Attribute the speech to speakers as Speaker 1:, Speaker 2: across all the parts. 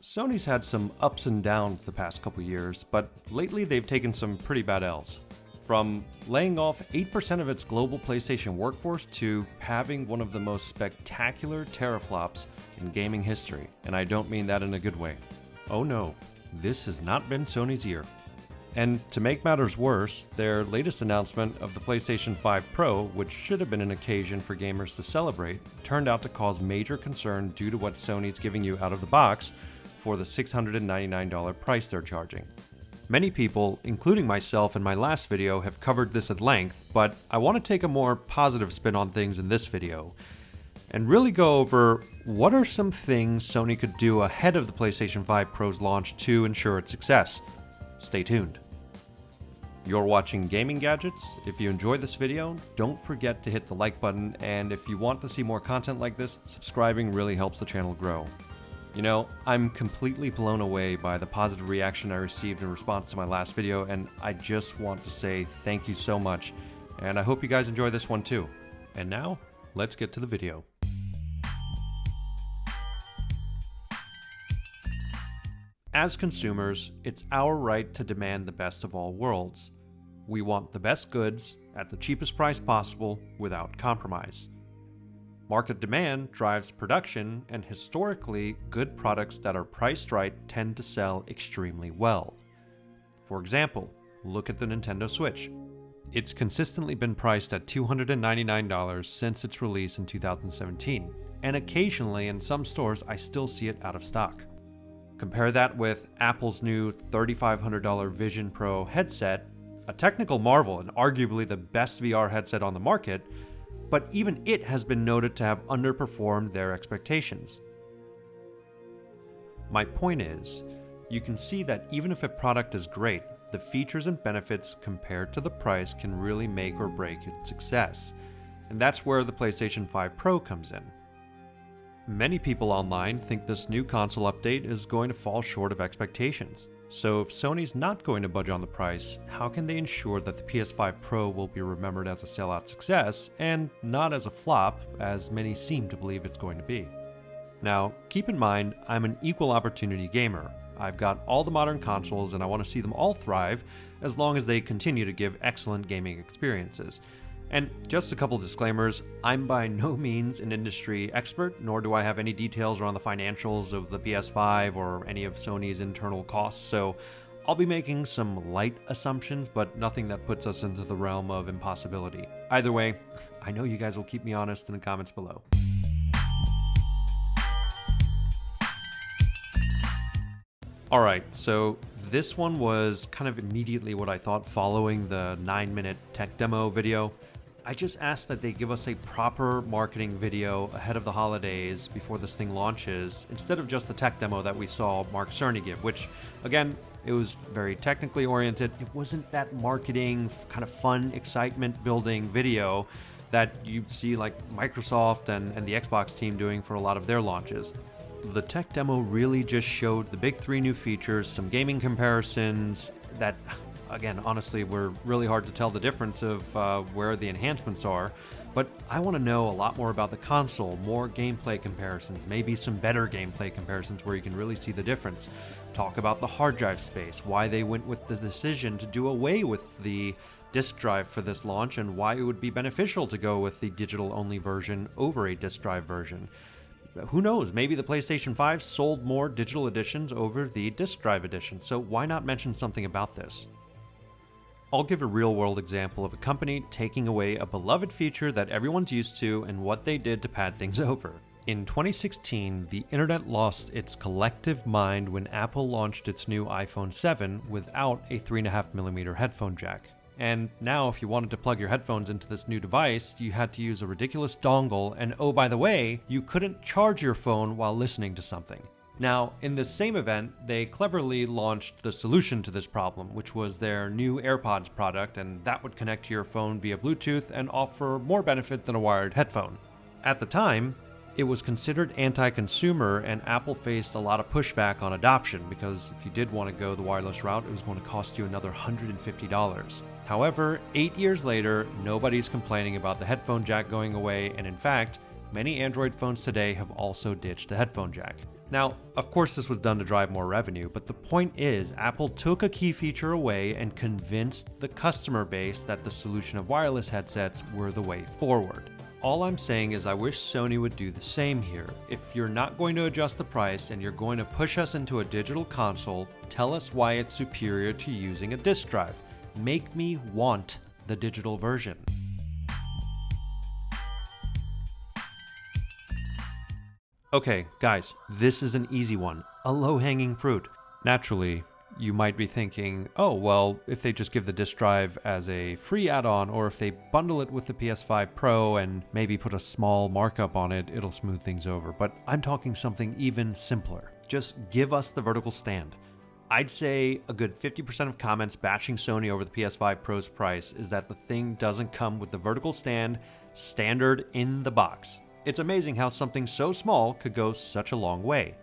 Speaker 1: Sony's had some ups and downs the past couple years, but lately they've taken some pretty bad L's. From laying off 8% of its global PlayStation workforce to having one of the most spectacular teraflops in gaming history, and I don't mean that in a good way. Oh no, this has not been Sony's year. And to make matters worse, their latest announcement of the PlayStation 5 Pro, which should have been an occasion for gamers to celebrate, turned out to cause major concern due to what Sony's giving you out of the box for the $699 price they're charging. Many people, including myself in my last video, have covered this at length, but I want to take a more positive spin on things in this video, and really go over what are some things Sony could do ahead of the PlayStation 5 Pro's launch to ensure its success. Stay tuned. You're watching Gaming Gadgets. If you enjoyed this video, don't forget to hit the like button, and if you want to see more content like this, subscribing really helps the channel grow. You know, I'm completely blown away by the positive reaction I received in response to my last video, and I just want to say thank you so much, and I hope you guys enjoy this one too. And now, let's get to the video. As consumers, it's our right to demand the best of all worlds. We want the best goods at the cheapest price possible without compromise. Market demand drives production, and historically, good products that are priced right tend to sell extremely well. For example, look at the Nintendo Switch. It's consistently been priced at $299 since its release in 2017, and occasionally in some stores I still see it out of stock. Compare that with Apple's new $3,500 Vision Pro headset, a technical marvel and arguably the best VR headset on the market, but even it has been noted to have underperformed their expectations. My point is, you can see that even if a product is great, the features and benefits compared to the price can really make or break its success, and that's where the PlayStation 5 Pro comes in. Many people online think this new console update is going to fall short of expectations. So if Sony's not going to budge on the price, how can they ensure that the PS5 Pro will be remembered as a sellout success and not as a flop, as many seem to believe it's going to be? Now, keep in mind, I'm an equal opportunity gamer. I've got all the modern consoles and I want to see them all thrive as long as they continue to give excellent gaming experiences. And just a couple disclaimers, I'm by no means an industry expert, nor do I have any details around the financials of the PS5 or any of Sony's internal costs, so I'll be making some light assumptions, but nothing that puts us into the realm of impossibility. Either way, I know you guys will keep me honest in the comments below. Alright, so this one was kind of immediately what I thought following the 9-minute tech demo video. I just asked that they give us a proper marketing video ahead of the holidays before this thing launches, instead of just the tech demo that we saw Mark Cerny give, which, again, it was very technically oriented. It wasn't that marketing, kind of fun, excitement-building video that you see like Microsoft and the Xbox team doing for a lot of their launches. The tech demo really just showed the big 3 new features, some gaming comparisons that, again, honestly, were really hard to tell the difference of where the enhancements are, but I want to know a lot more about the console, more gameplay comparisons, maybe some better gameplay comparisons where you can really see the difference. Talk about the hard drive space, why they went with the decision to do away with the disk drive for this launch, and why it would be beneficial to go with the digital-only version over a disk drive version. Who knows, maybe the PlayStation 5 sold more digital editions over the disk drive edition, so why not mention something about this? I'll give a real-world example of a company taking away a beloved feature that everyone's used to and what they did to pad things over. In 2016, the internet lost its collective mind when Apple launched its new iPhone 7 without a 3.5mm headphone jack. And now if you wanted to plug your headphones into this new device, you had to use a ridiculous dongle, and oh by the way, you couldn't charge your phone while listening to something. Now, in this same event, they cleverly launched the solution to this problem, which was their new AirPods product, and that would connect to your phone via Bluetooth and offer more benefit than a wired headphone. At the time, it was considered anti-consumer, and Apple faced a lot of pushback on adoption because if you did want to go the wireless route, it was going to cost you another $150. However, 8 years later, nobody's complaining about the headphone jack going away, and in fact, many Android phones today have also ditched the headphone jack. Now, of course this was done to drive more revenue, but the point is Apple took a key feature away and convinced the customer base that the solution of wireless headsets were the way forward. All I'm saying is I wish Sony would do the same here. If you're not going to adjust the price and you're going to push us into a digital console, tell us why it's superior to using a disk drive. Make me want the digital version. Okay, guys, this is an easy one, a low-hanging fruit. Naturally, you might be thinking, oh, well, if they just give the disk drive as a free add-on, or if they bundle it with the PS5 Pro and maybe put a small markup on it, it'll smooth things over. But I'm talking something even simpler. Just give us the vertical stand. I'd say a good 50% of comments bashing Sony over the PS5 Pro's price is that the thing doesn't come with the vertical stand standard in the box. It's amazing how something so small could go such a long way.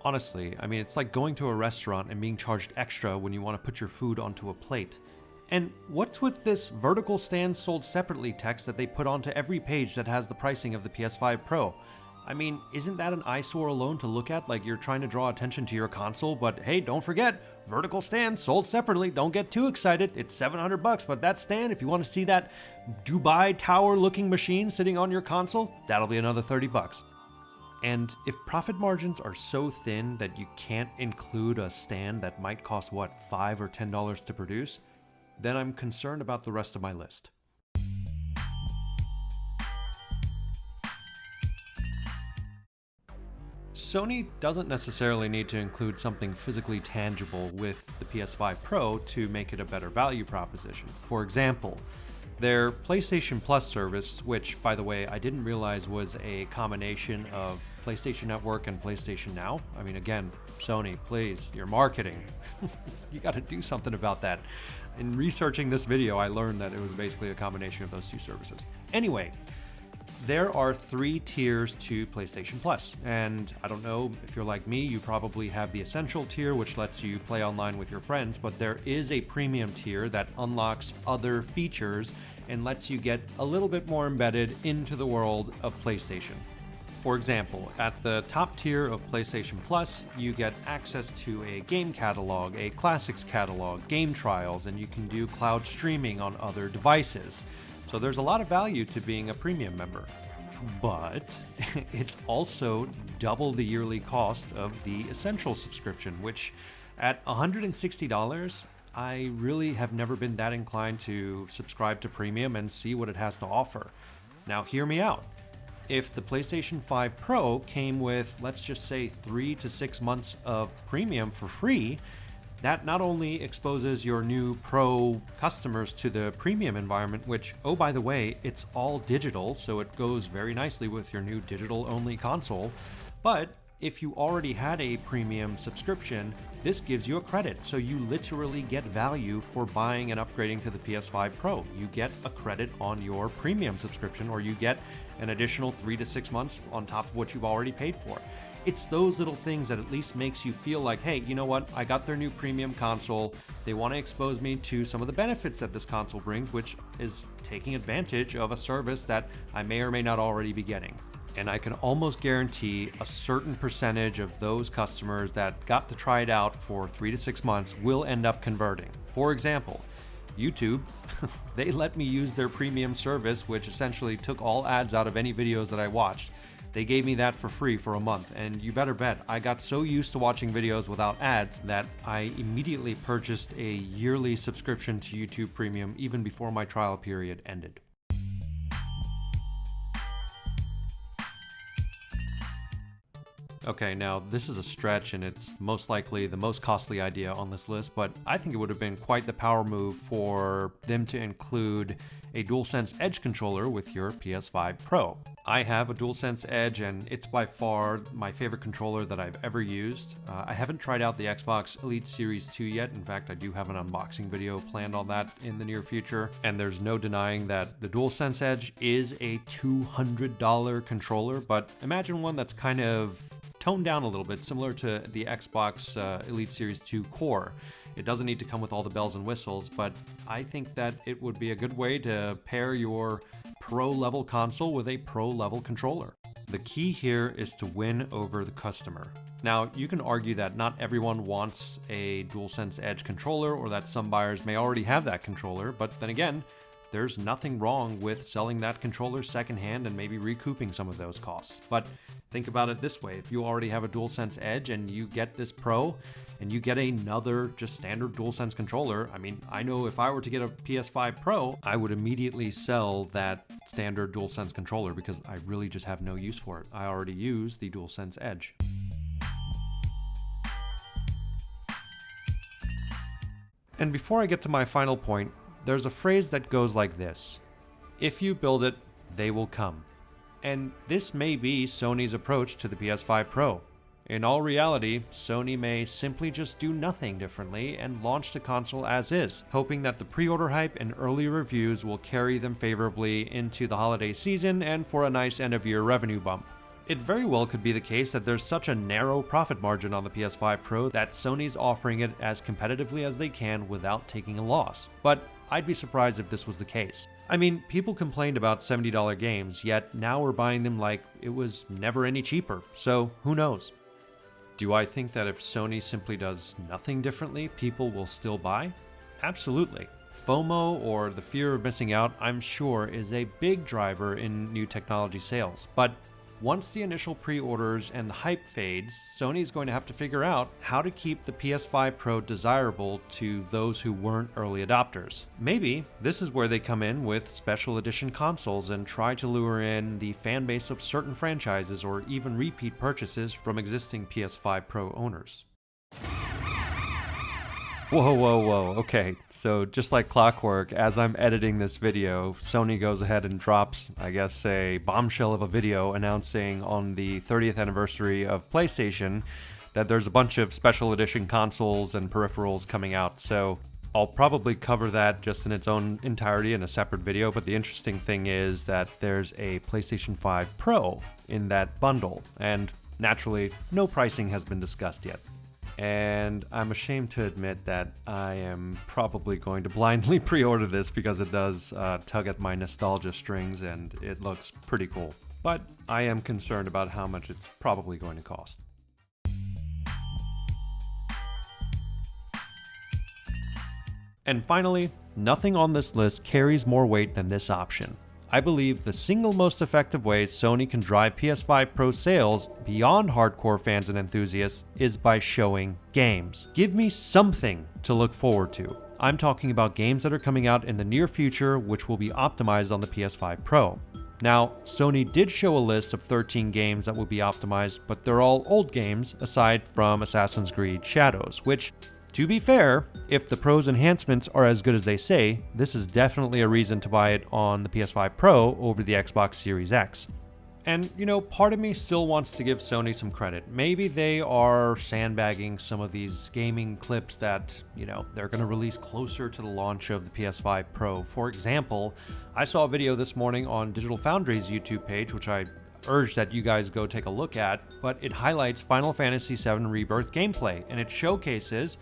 Speaker 1: Honestly, I mean, it's like going to a restaurant and being charged extra when you want to put your food onto a plate. And what's with this vertical stand sold separately text that they put onto every page that has the pricing of the PS5 Pro? I mean, isn't that an eyesore alone to look at, like you're trying to draw attention to your console? But hey, don't forget, vertical stand sold separately. Don't get too excited. It's $700, but that stand, if you want to see that Dubai Tower looking machine sitting on your console, that'll be another $30. And if profit margins are so thin that you can't include a stand that might cost, what, $5 or $10 to produce, then I'm concerned about the rest of my list. Sony doesn't necessarily need to include something physically tangible with the PS5 Pro to make it a better value proposition. For example, their PlayStation Plus service, which, by the way, I didn't realize was a combination of PlayStation Network and PlayStation Now. I mean, again, Sony, please, your marketing. You got to do something about that. In researching this video, I learned that it was basically a combination of those two services. Anyway, there are 3 tiers to PlayStation Plus, and I don't know if you're like me, you probably have the Essential tier, which lets you play online with your friends, but there is a premium tier that unlocks other features and lets you get a little bit more embedded into the world of PlayStation. For example, at the top tier of PlayStation Plus, you get access to a game catalog, a classics catalog, game trials, and you can do cloud streaming on other devices. So there's a lot of value to being a premium member. But it's also double the yearly cost of the Essential subscription, which at $160, I really have never been that inclined to subscribe to premium and see what it has to offer. Now hear me out. If the PlayStation 5 Pro came with, let's just say, 3 to 6 months of premium for free, that not only exposes your new Pro customers to the premium environment, which, oh, by the way, it's all digital, so it goes very nicely with your new digital-only console, but if you already had a premium subscription, this gives you a credit, so you literally get value for buying and upgrading to the PS5 Pro. You get a credit on your premium subscription, or you get an additional 3 to 6 months on top of what you've already paid for. It's those little things that at least makes you feel like, hey, you know what? I got their new premium console. They want to expose me to some of the benefits that this console brings, which is taking advantage of a service that I may or may not already be getting. And I can almost guarantee a certain percentage of those customers that got to try it out for 3 to 6 months will end up converting. For example, YouTube, they let me use their premium service, which essentially took all ads out of any videos that I watched. They gave me that for free for a month, and you better bet I got so used to watching videos without ads that I immediately purchased a yearly subscription to YouTube Premium even before my trial period ended. Okay, now this is a stretch and it's most likely the most costly idea on this list, but I think it would have been quite the power move for them to include a DualSense Edge controller with your PS5 Pro. I have a DualSense Edge and it's by far my favorite controller that I've ever used. I haven't tried out the Xbox Elite Series 2 yet. In fact, I do have an unboxing video planned on that in the near future. And there's no denying that the DualSense Edge is a $200 controller, but imagine one that's kind of toned down a little bit, similar to the Xbox Elite Series 2 Core. It doesn't need to come with all the bells and whistles, but I think that it would be a good way to pair your pro-level console with a pro-level controller. The key here is to win over the customer. Now, you can argue that not everyone wants a DualSense Edge controller or that some buyers may already have that controller, but then again, there's nothing wrong with selling that controller secondhand and maybe recouping some of those costs. But think about it this way, if you already have a DualSense Edge and you get this Pro and you get another just standard DualSense controller, I mean, I know if I were to get a PS5 Pro, I would immediately sell that standard DualSense controller because I really just have no use for it. I already use the DualSense Edge. And before I get to my final point, there's a phrase that goes like this: if you build it, they will come. And this may be Sony's approach to the PS5 Pro. In all reality, Sony may simply just do nothing differently and launch the console as is, hoping that the pre-order hype and early reviews will carry them favorably into the holiday season and for a nice end-of-year revenue bump. It very well could be the case that there's such a narrow profit margin on the PS5 Pro that Sony's offering it as competitively as they can without taking a loss. But I'd be surprised if this was the case. I mean, people complained about $70 games, yet now we're buying them like it was never any cheaper, so who knows? Do I think that if Sony simply does nothing differently, people will still buy? Absolutely. FOMO, or the fear of missing out, I'm sure is a big driver in new technology sales, but once the initial pre-orders and the hype fades, Sony's going to have to figure out how to keep the PS5 Pro desirable to those who weren't early adopters. Maybe this is where they come in with special edition consoles and try to lure in the fan base of certain franchises or even repeat purchases from existing PS5 Pro owners. Whoa. Okay, so just like clockwork, as I'm editing this video, Sony goes ahead and drops, I guess, a bombshell of a video announcing on the 30th anniversary of PlayStation that there's a bunch of special edition consoles and peripherals coming out. So I'll probably cover that just in its own entirety in a separate video, but the interesting thing is that there's a PlayStation 5 Pro in that bundle, and naturally, no pricing has been discussed yet. And I'm ashamed to admit that I am probably going to blindly pre-order this because it does tug at my nostalgia strings and it looks pretty cool. But I am concerned about how much it's probably going to cost. And finally, nothing on this list carries more weight than this option. I believe the single most effective way Sony can drive PS5 Pro sales beyond hardcore fans and enthusiasts is by showing games. Give me something to look forward to. I'm talking about games that are coming out in the near future which will be optimized on the PS5 Pro. Now, Sony did show a list of 13 games that will be optimized, but they're all old games aside from Assassin's Creed Shadows, which, to be fair, if the Pro's enhancements are as good as they say, this is definitely a reason to buy it on the PS5 Pro over the Xbox Series X. And, you know, part of me still wants to give Sony some credit. Maybe they are sandbagging some of these gaming clips that, you know, they're going to release closer to the launch of the PS5 Pro. For example, I saw a video this morning on Digital Foundry's YouTube page, which I urge that you guys go take a look at, but it highlights Final Fantasy VII Rebirth gameplay, and it showcases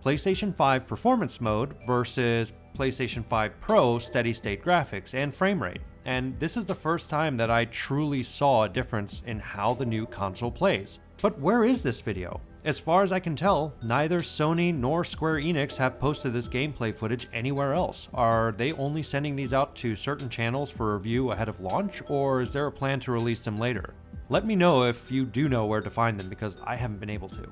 Speaker 1: PlayStation 5 performance mode versus PlayStation 5 Pro steady state graphics and frame rate. And this is the first time that I truly saw a difference in how the new console plays. But where is this video? As far as I can tell, neither Sony nor Square Enix have posted this gameplay footage anywhere else. Are they only sending these out to certain channels for review ahead of launch, or is there a plan to release them later? Let me know if you do know where to find them, because I haven't been able to.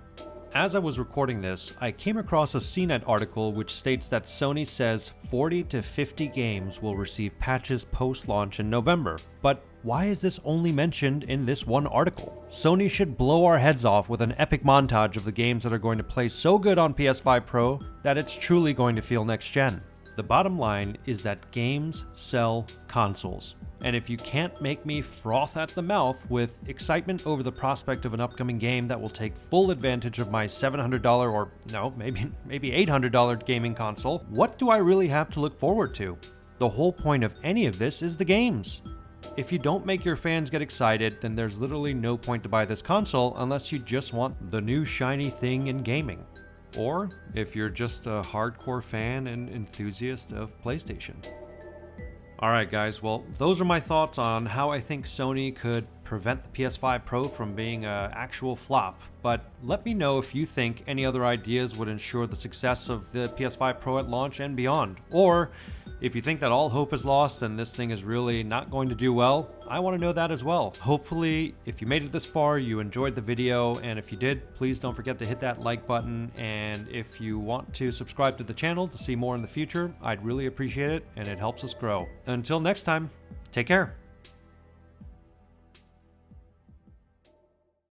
Speaker 1: As I was recording this, I came across a CNET article which states that Sony says 40 to 50 games will receive patches post-launch in November. But why is this only mentioned in this one article? Sony should blow our heads off with an epic montage of the games that are going to play so good on PS5 Pro that it's truly going to feel next-gen. The bottom line is that games sell consoles. And if you can't make me froth at the mouth with excitement over the prospect of an upcoming game that will take full advantage of my $700 or no, maybe $800 gaming console, what do I really have to look forward to? The whole point of any of this is the games. If you don't make your fans get excited, then there's literally no point to buy this console unless you just want the new shiny thing in gaming. Or if you're just a hardcore fan and enthusiast of PlayStation. Alright guys, well, those are my thoughts on how I think Sony could prevent the PS5 Pro from being an actual flop. But let me know if you think any other ideas would ensure the success of the PS5 Pro at launch and beyond. Or if you think that all hope is lost and this thing is really not going to do well, I want to know that as well. Hopefully, if you made it this far, you enjoyed the video, and if you did, please don't forget to hit that like button, and if you want to subscribe to the channel to see more in the future, I'd really appreciate it, and it helps us grow. Until next time, take care.